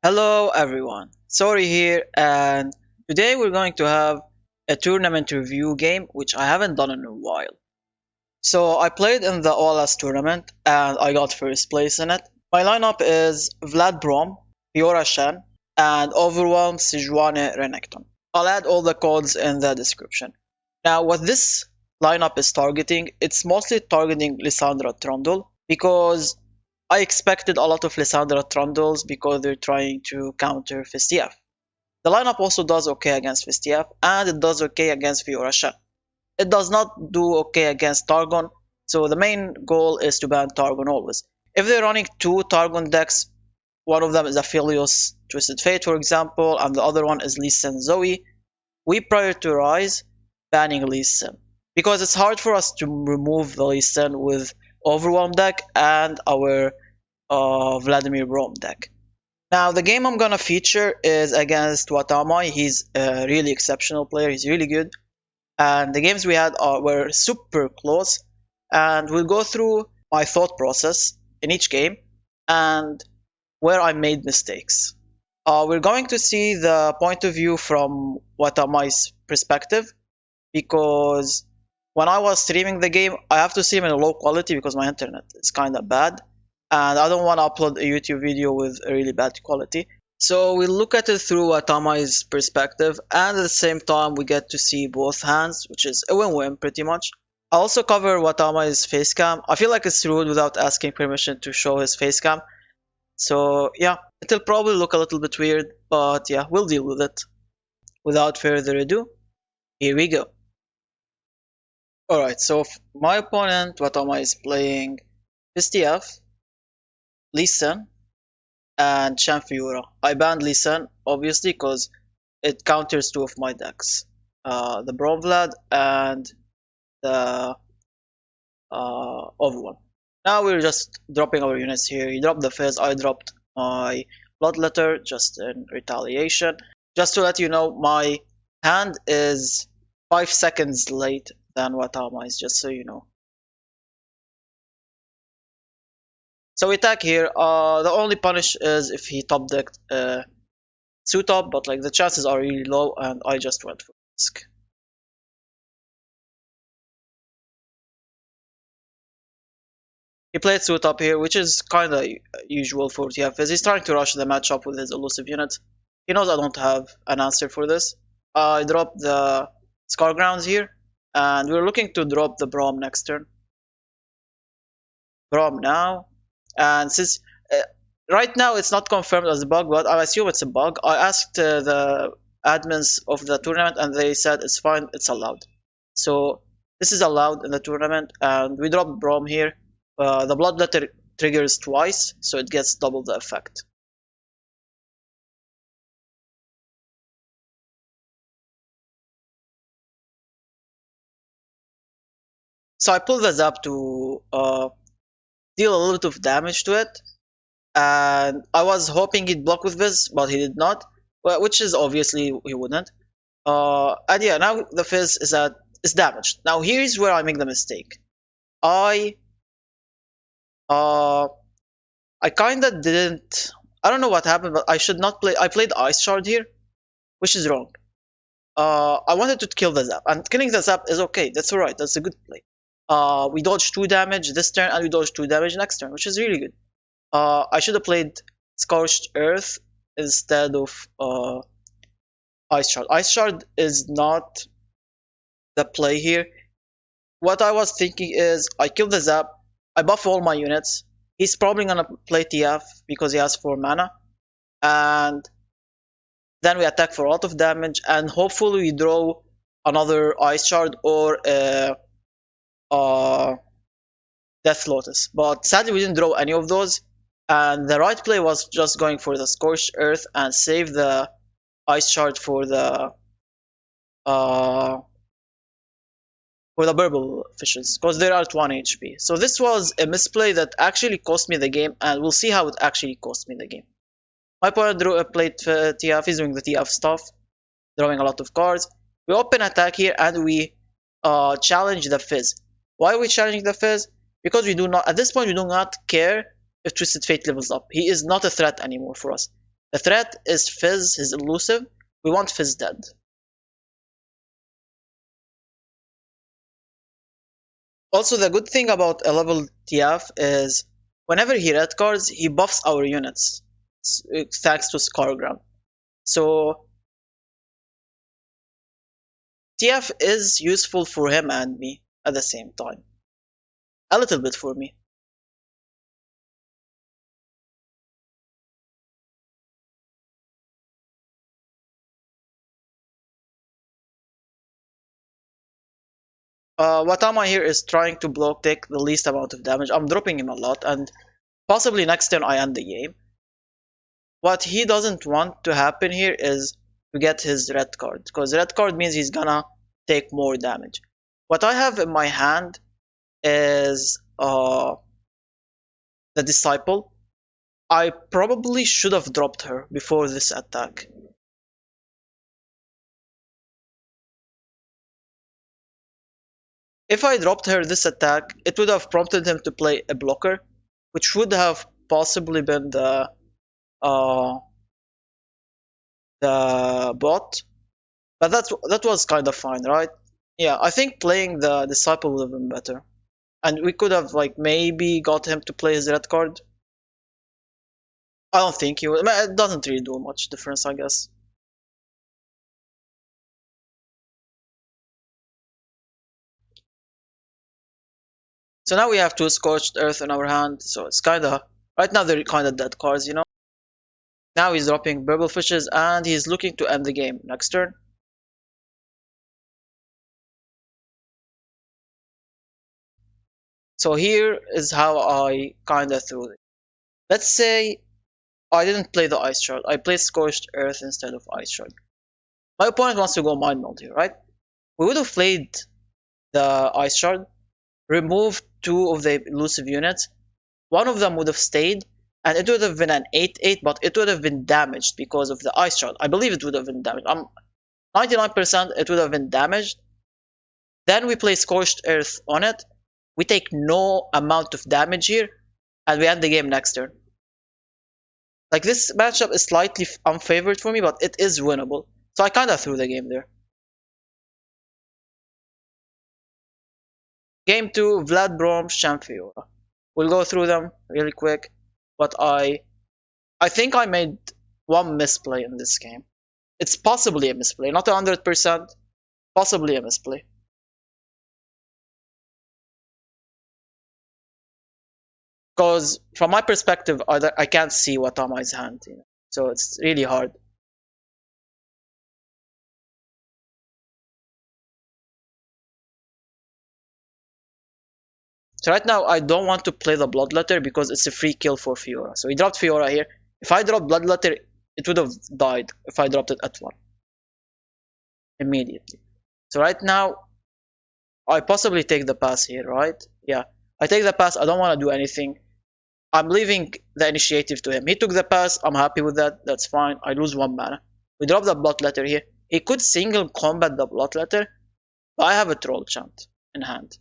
Hello everyone, Sorry here, and today we're going to have a tournament review game which I haven't done in a while. So I played in the OLS tournament and I got first place in it. My lineup is Vlad Braum, Fiora Shen, and Overwhelm Seju Rene. I'll add all the codes in the description. Now what this lineup is targeting, it's mostly targeting Lissandra Trundle because I expected a lot of Lissandra Trundles because they're trying to counter Fistiaf. The lineup also does okay against Fistiaf and it does okay against Fiora Shen. It does not do okay against Targon, so the main goal is to ban Targon always. If they're running two Targon decks, one of them is Aphelios Twisted Fate, for example, and the other one is Lee Sin Zoe, we prioritize banning Lee Sin because it's hard for us to remove the Lee Sin with Overwhelm deck and our Vladimir Braum deck. Now, the game I'm gonna feature is against Watamai. He's a really exceptional player, he's really good. And the games we had were super close. And we'll go through my thought process in each game and where I made mistakes. We're going to see the point of view from Watamai's perspective because when I was streaming the game, I have to stream in a low quality because my internet is kind of bad and I don't want to upload a YouTube video with a really bad quality. So we look at it through Atamai's perspective, and at the same time we get to see both hands, which is a win-win pretty much. I also cover Watamai's facecam. I feel like it's rude without asking permission to show his facecam. So yeah, it'll probably look a little bit weird, but yeah, we'll deal with it. Without further ado, here we go. Alright, so my opponent, Watamai, is playing STF, Lee Sin, and Shen Fiora. I banned Lee Sin, obviously, because it counters two of my decks. The Braum Vlad and the Overwhelm. Now we're just dropping our units here. He dropped the Fizz, I dropped my Bloodletter just in retaliation. Just to let you know, my hand is 5 seconds late than Watamai's, just so you know. So we attack here. The only punish is if he top decked suit up, but like the chances are really low, and I just went for risk. He played suit up here, which is kinda usual for TFs. He's trying to rush the matchup with his elusive units. He knows I don't have an answer for this. I dropped the Scar Grounds here, and we're looking to drop the Braum next turn. Braum now, and since right now it's not confirmed as a bug, but I assume it's a bug. I asked the admins of the tournament and they said it's fine, it's allowed. So this is allowed in the tournament, and we dropped Braum here. The Bloodletter triggers twice, so it gets double the effect. So I pulled the Zap to deal a little bit of damage to it, and I was hoping he'd block with this, but he did not, which is obviously he wouldn't. And yeah, now the Fizz is damaged. Now here's where I make the mistake. I kinda didn't. I don't know what happened, but I should not play. I played Ice Shard here, which is wrong. I wanted to kill the Zap, and killing the Zap is okay. That's alright. That's a good play. We dodge 2 damage this turn, and we dodge 2 damage next turn, which is really good. I should have played Scorched Earth instead of Ice Shard. Ice Shard is not the play here. What I was thinking is I kill the Zap, I buff all my units. He's probably gonna play TF because he has 4 mana, and then we attack for a lot of damage, and hopefully we draw another Ice Shard or Death Lotus. But sadly we didn't draw any of those, and the right play was just going for the Scorched Earth and save the Ice Shard for the Burble Fishes, because they're at 1 HP. So this was a misplay that actually cost me the game, and we'll see how it actually cost me the game. My opponent played TF, he's doing the TF stuff, drawing a lot of cards. We open attack here and we challenge the Fizz. Why are we challenging the Fizz? Because we do not, at this point we do not care if Twisted Fate levels up. He is not a threat anymore for us. The threat is Fizz, his elusive. We want Fizz dead. Also, the good thing about a level TF is whenever he red cards, he buffs our units thanks to Scargram. So TF is useful for him and me at the same time. A little bit for me. Watama here is trying to block take the least amount of damage. I'm dropping him a lot, and possibly next turn I end the game. What he doesn't want to happen here is to get his red card, because red card means he's gonna take more damage. What I have in my hand is the Disciple. I probably should have dropped her before this attack. If I dropped her this attack, it would have prompted him to play a blocker, which would have possibly been uh, the bot. But that was kind of fine, right? Yeah, I think playing the Disciple would have been better. And we could have like maybe got him to play his red card. I don't think he would. It doesn't really do much difference, I guess. So now we have two Scorched Earth in our hand, so it's kinda... Right now they're kinda dead cards, you know? Now he's dropping Purple Fishes and he's looking to end the game next turn. So here is how I kinda threw it. Let's say I didn't play the Ice Shard, I played Scorched Earth instead of Ice Shard. My opponent wants to go Mind Meld here, right? We would have played the Ice Shard, removed two of the elusive units, one of them would have stayed, and it would have been an 8-8, but it would have been damaged because of the Ice Shard. I believe it would have been damaged. I'm 99% it would have been damaged. Then we play Scorched Earth on it. We take no amount of damage here, and we end the game next turn. Like, this matchup is slightly unfavored for me, but it is winnable. So I kinda threw the game there. Game 2, Vlad Braum, Shen, Fiora. We'll go through them really quick, but I think I made one misplay in this game. It's possibly a misplay, not 100%, possibly a misplay. Because from my perspective, I can't see Watama's hand, you know? So it's really hard. So right now, I don't want to play the Bloodletter because it's a free kill for Fiora. So he dropped Fiora here. If I dropped Bloodletter, it would have died if I dropped it at 1. Immediately. So right now, I possibly take the pass here, right? Yeah. I take the pass, I don't want to do anything. I'm leaving the initiative to him. He took the pass, I'm happy with that, that's fine. I lose 1 mana. We drop the Bloodletter here. He could single combat the Bloodletter, but I have a Troll Chant in hand.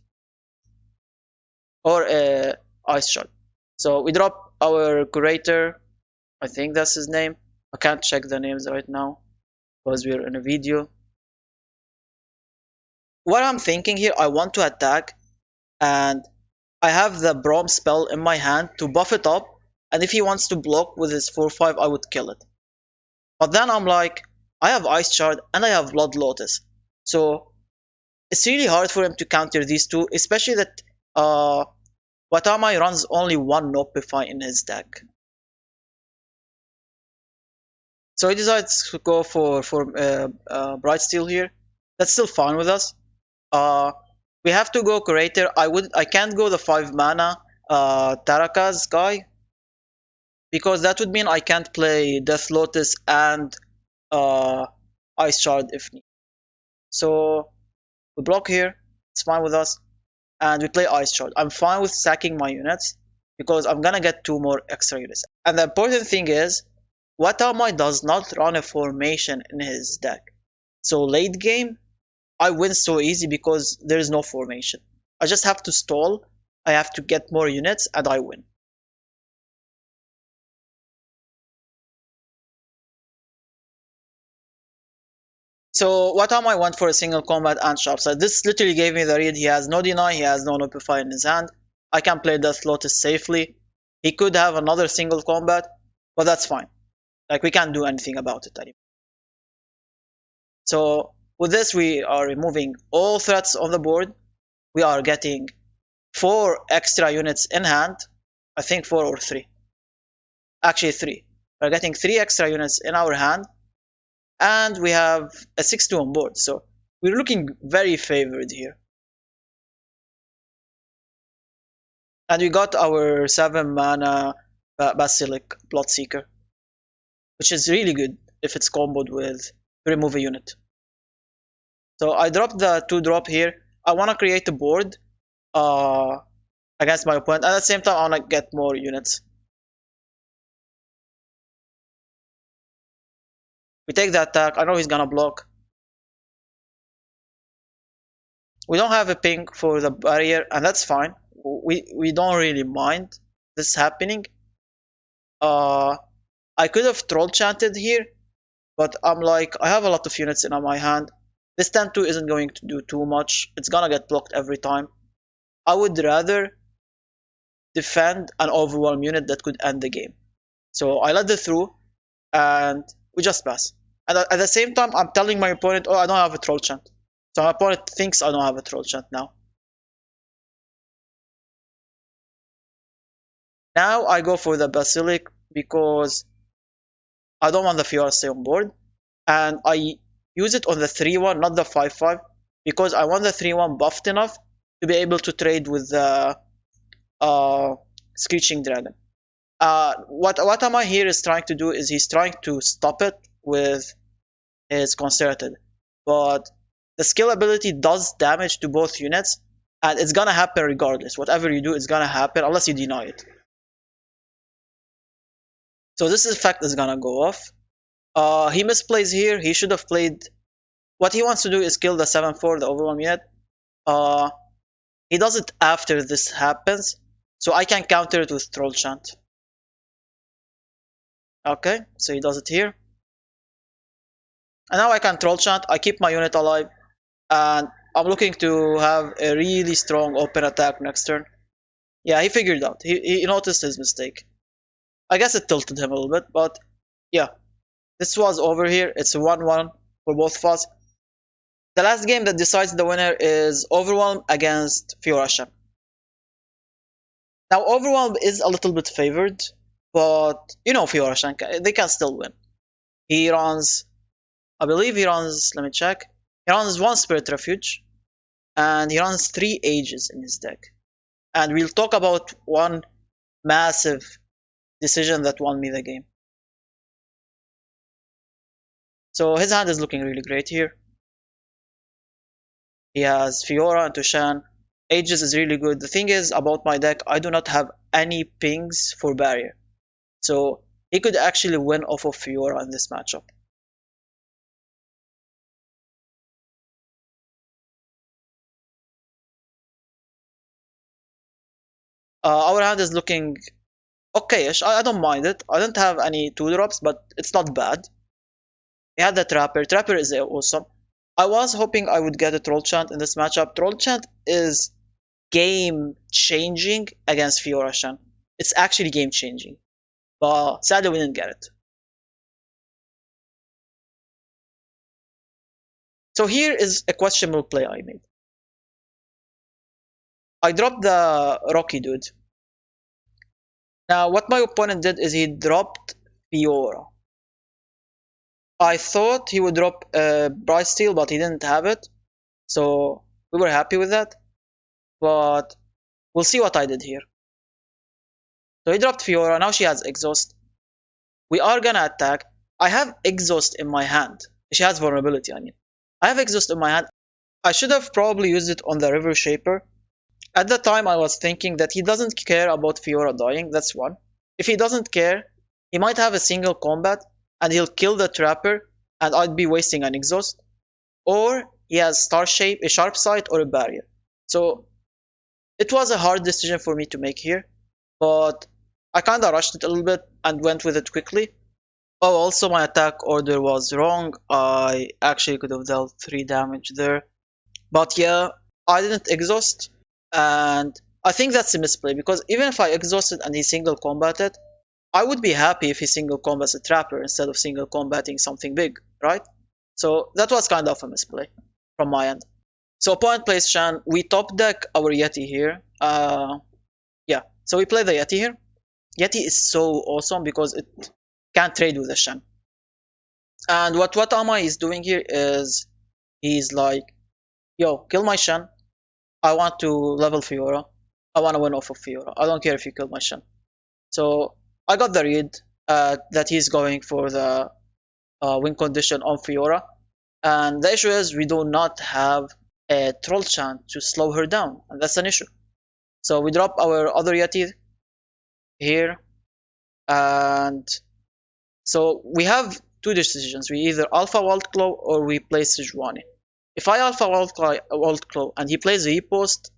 Or a Ice Shard. So we drop our Curator, I think that's his name. I can't check the names right now because we're in a video. What I'm thinking here, I want to attack and I have the Braum spell in my hand to buff it up, and if he wants to block with his 4-5, I would kill it. But then I'm like, I have Ice Shard and I have Blood Lotus. So it's really hard for him to counter these two, especially that Watama runs only one Nopify in his deck. So he decides to go for Bright Steel here. That's still fine with us. We have to go Curator. I can't go the 5 mana Tarakas guy because that would mean I can't play Death Lotus and Ice Shard if need. So we block here. It's fine with us, and we play Ice Shard. I'm fine with sacking my units because I'm gonna get 2 more extra units. And the important thing is, Watama does not run a formation in his deck. So late game, I win so easy because there is no formation. I just have to stall, I have to get more units, and I win. So what time I went for a single combat and sharp side. This literally gave me the read. He has no deny, he has no notify in his hand. I can play Death Lotus safely. He could have another single combat, but that's fine. Like we can't do anything about it anymore. So with this we are removing all threats on the board. We are getting 4 extra units in hand. I think 4 or 3. Actually 3. We're getting 3 extra units in our hand. And we have a 6-2 on board. So we're looking very favored here. And we got our 7 mana Basilic Bloodseeker, which is really good if it's comboed with remove a unit. So I dropped the 2-drop here. I want to create a board against my opponent, and at the same time I want to get more units. We take the attack. I know he's gonna block. We don't have a ping for the barrier, and that's fine. We don't really mind this happening. I could have troll chanted here, but I'm like, I have a lot of units in my hand. This 10-2 isn't going to do too much. It's gonna get blocked every time. I would rather defend an overwhelm unit that could end the game. So I let it through, and we just pass. And at the same time, I'm telling my opponent, oh, I don't have a troll chant. So my opponent thinks I don't have a troll chant now. Now I go for the Basilic because I don't want the Fiora to stay on board. And I use it on the 3-1, not the 5-5, because I want the 3-1 buffed enough to be able to trade with the Screeching Dragon. What Ama here is trying to do is he's trying to stop it with his Concerted. But the skill ability does damage to both units, and it's gonna happen regardless. Whatever you do, it's gonna happen unless you deny it. So this effect is gonna go off. He misplays here. He should have played. What he wants to do is kill the 7-4, the overwhelm unit. He does it after this happens, so I can counter it with Troll Chant. Okay, so he does it here. And now I can Troll Chant. I keep my unit alive, and I'm looking to have a really strong open attack next turn. Yeah, he figured out. He noticed his mistake. I guess it tilted him a little bit, but yeah. This was over here. It's a 1-1 for both of us. The last game that decides the winner is Overwhelm against Fiora Shen. Now, Overwhelm is a little bit favored, but you know Fiora Shen, they can still win. He runs, I believe he runs, let me check. He runs 1 Spirit Refuge, and he runs 3 Ages in his deck. And we'll talk about one massive decision that won me the game. So his hand is looking really great here. He has Fiora and Shen. Aegis is really good. The thing is about my deck, I do not have any pings for barrier. So he could actually win off of Fiora in this matchup. Our hand is looking okay-ish. I don't mind it. I don't have any 2-drops, but it's not bad. He had the Trapper. Trapper is awesome. I was hoping I would get a Troll Chant in this matchup. Troll Chant is game-changing against Fiora Shen. It's actually game-changing. But sadly we didn't get it. So here is a questionable play I made. I dropped the Rocky dude. Now what my opponent did is he dropped Fiora. I thought he would drop Bright Steel, but he didn't have it. So we were happy with that. But we'll see what I did here. So he dropped Fiora. Now she has Exhaust. We are gonna attack. I have Exhaust in my hand. She has Vulnerability, I mean. I have Exhaust in my hand. I should have probably used it on the River Shaper. At the time I was thinking that he doesn't care about Fiora dying. That's one. If he doesn't care, he might have a single combat and he'll kill the Trapper and I'd be wasting an Exhaust. Or he has Star Shape, a Sharp Sight, or a Barrier. So it was a hard decision for me to make here, but I kinda rushed it a little bit and went with it quickly. Oh, also my attack order was wrong. I actually could have dealt 3 damage there. But yeah, I didn't exhaust, and I think that's a misplay because even if I exhausted and he single combated, I would be happy if he single combats a trapper instead of single combating something big, right? So that was kind of a misplay from my end. So opponent plays Shen. We top deck our Yeti here. Yeah. So we play the Yeti here. Yeti is so awesome because it can't trade with the Shen. And what Watama is doing here is he's like, yo, kill my Shen. I want to level Fiora. I want to win off of Fiora. I don't care if you kill my Shen. So I got the read that he's going for the win condition on Fiora. And the issue is we do not have a troll chant to slow her down. And that's an issue. So we drop our other Yeti here. And so we have two decisions. We either Alpha Wild Claw or we play Sejuani. If I Alpha Wild Claw and he plays a post,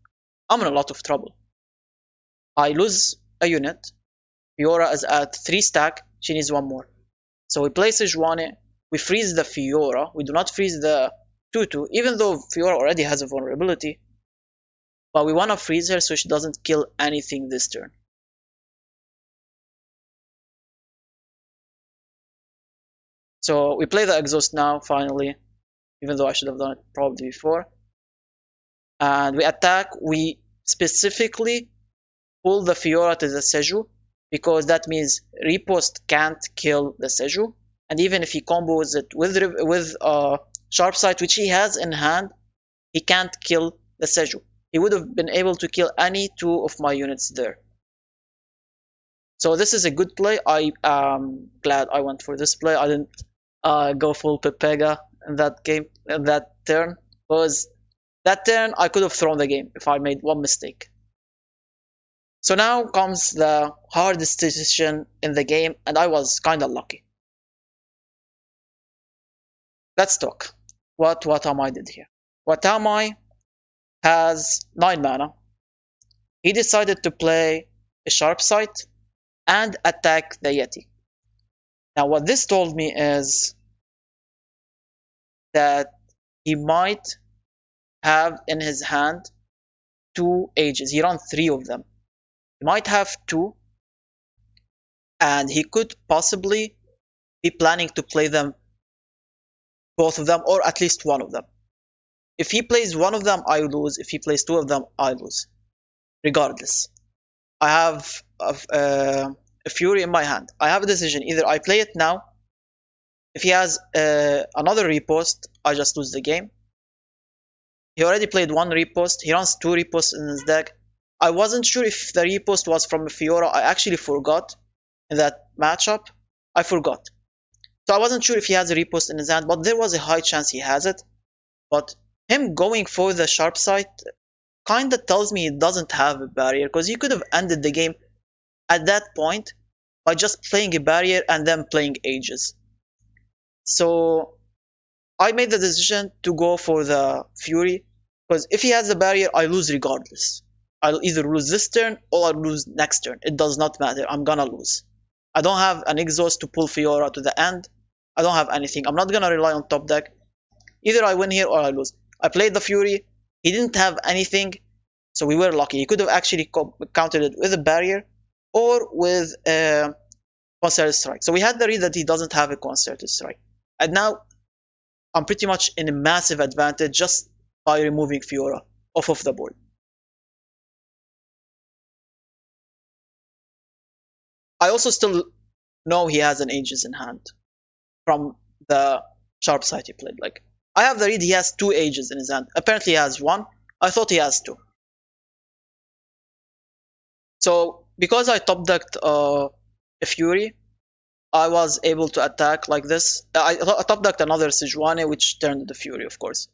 I'm in a lot of trouble. I lose a unit. Fiora is at 3 stack. She needs one more. So we play Sejuani. We freeze the Fiora. We do not freeze the Tutu, even though Fiora already has a vulnerability. But we want to freeze her so she doesn't kill anything this turn. So we play the exhaust now, finally, even though I should have done it probably before. And we attack. We specifically pull the Fiora to the Seju because that means Riposte can't kill the Seju. And even if he combos it with Sharp Sight, which he has in hand, he can't kill the Seju. He would have been able to kill any two of my units there. So this is a good play. I am glad I went for this play. I didn't go full Pepega in that game, in that turn, because that turn I could have thrown the game if I made one mistake. So now comes the hardest decision in the game, and I was kinda lucky. Let's talk. What Watamai did here. Watamai has 9 mana. He decided to play a Sharp Sight and attack the Yeti. Now what this told me is that he might have in his hand 2 ages. He runs 3 of them. He might have 2, and he could possibly be planning to play them, both of them, or at least one of them. If he plays one of them, I lose. If he plays 2 of them, I lose. Regardless, I have a Fury in my hand. I have a decision. Either I play it now. If he has another repost, I just lose the game. He already played 1 repost. He runs 2 reposts in his deck. I wasn't sure if the repost was from a Fiora. I actually forgot in that matchup. I forgot. So I wasn't sure if he has a repost in his hand, but there was a high chance he has it. But him going for the Sharp Sight kinda tells me he doesn't have a barrier, because he could have ended the game at that point by just playing a barrier and then playing Aegis. So I made the decision to go for the Fury, because if he has the barrier, I lose regardless. I'll either lose this turn or I'll lose next turn. It does not matter. I'm gonna lose. I don't have an exhaust to pull Fiora to the end. I don't have anything. I'm not gonna rely on top deck. Either I win here or I lose. I played the Fury. He didn't have anything, so we were lucky. He could have actually countered it with a barrier or with a concerted strike. So we had the read that he doesn't have a concerted strike. And now I'm pretty much in a massive advantage just by removing Fiora off of the board. I also still know he has an Aegis in hand from the Sharp Sight he played. Like, I have the read he has 2 Aegis in his hand. Apparently he has 1. I thought he has 2. So because I top decked a Fury, I was able to attack like this. I top decked another Sejuani, which turned the Fury, of course.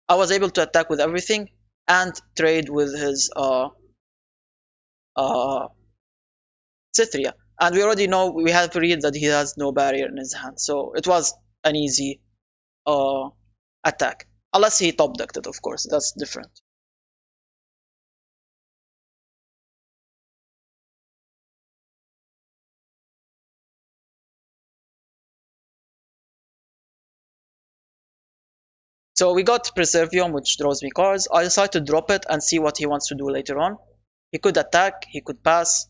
I was able to attack with everything and trade with his uh, Cithria. And we already know, we have read that he has no barrier in his hand. So it was an easy attack. Unless he top decked it, of course. That's different. So we got Preservium, which draws me cards. I decided to drop it and see what he wants to do later on. He could attack, he could pass.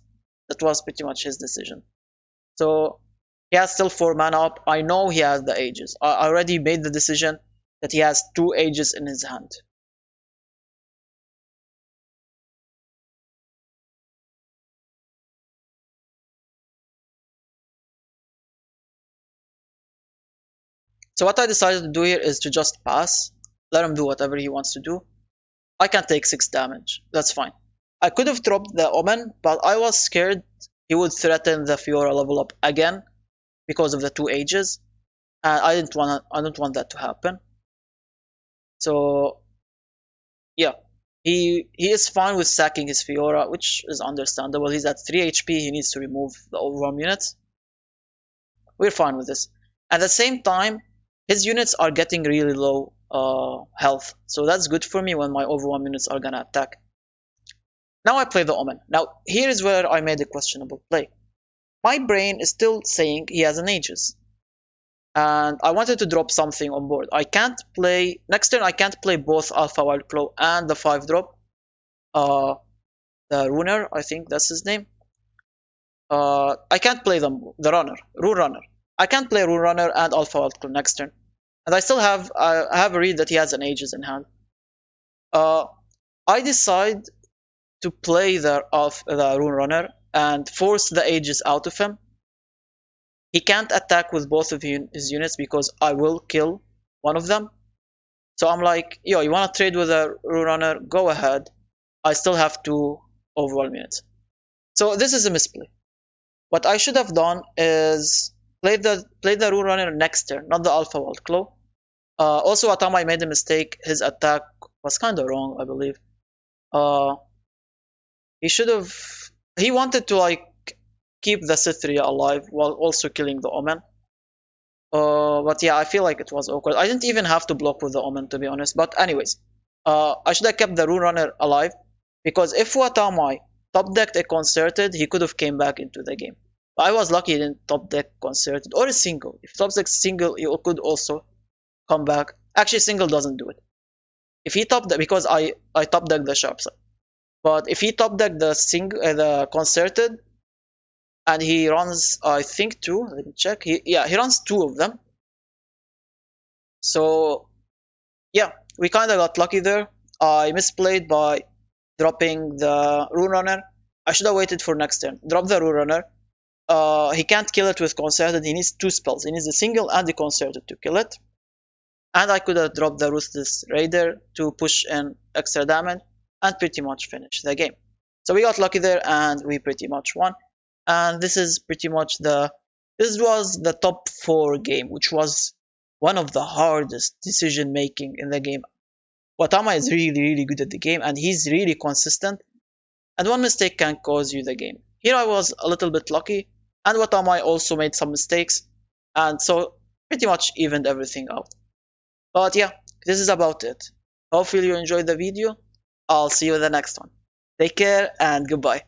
That was pretty much his decision. So he has still 4 mana up. I know he has the Ages. I already made the decision that he has 2 Ages in his hand. So what I decided to do here is to just pass. Let him do whatever he wants to do. I can take 6 damage. That's fine. I could have dropped the Omen, but I was scared he would threaten the Fiora level up again because of the 2 Ages. And I don't want that to happen. So yeah, he is fine with sacking his Fiora, which is understandable. He's at 3 HP, he needs to remove the overwhelm units. We're fine with this. At the same time, his units are getting really low health, so that's good for me when my overwhelm units are gonna attack. Now I play the Omen. Now here is where I made a questionable play. My brain is still saying he has an Aegis, and I wanted to drop something on board. I can't play next turn. I can't play both Alpha Wild Claw and the 5-drop. The Runer, I think that's his name. I can't play them. The Runner, Rune Runner. I can't play Rune Runner and Alpha Wild Claw next turn, and I still have I have a read that he has an Aegis in hand. I decide to play the Rune Runner and force the Aegis out of him. He can't attack with both of his units because I will kill one of them. So I'm like, yo, you want to trade with a Rune Runner? Go ahead. I still have 2 overwhelm units. So this is a misplay. What I should have done is play the Rune Runner next turn, not the Alpha Wild Claw. Also, Atama made a mistake. His attack was kind of wrong, I believe. He should have. He wanted to like keep the Cytheria alive while also killing the Omen. But yeah, I feel like it was awkward. I didn't even have to block with the Omen, to be honest. But anyways, I should have kept the Rune Runner alive, because if Watamai top decked a Concerted, he could have came back into the game. But I was lucky he didn't top deck Concerted or a single. If top deck single, he could also come back. Actually, single doesn't do it. If he top deck, because I top deck the sharp side. But if he top deck the Concerted, and he runs, I think 2. Let me check. He runs 2 of them. So yeah, we kind of got lucky there. I misplayed by dropping the Rune Runner. I should have waited for next turn. Drop the Rune Runner. He can't kill it with Concerted. He needs 2 spells. He needs a single and the Concerted to kill it. And I could have dropped the Ruthless Raider to push in extra damage and pretty much finish the game. So we got lucky there and we pretty much won. And this is pretty much this was the top 4 game, which was one of the hardest decision making in the game. Watama is really good at the game, and he's really consistent, and one mistake can cause you the game. Here I was a little bit lucky, and Watama also made some mistakes, and so pretty much evened everything out. But yeah, this is about it. Hopefully you enjoyed the video. I'll see you in the next one. Take care and goodbye.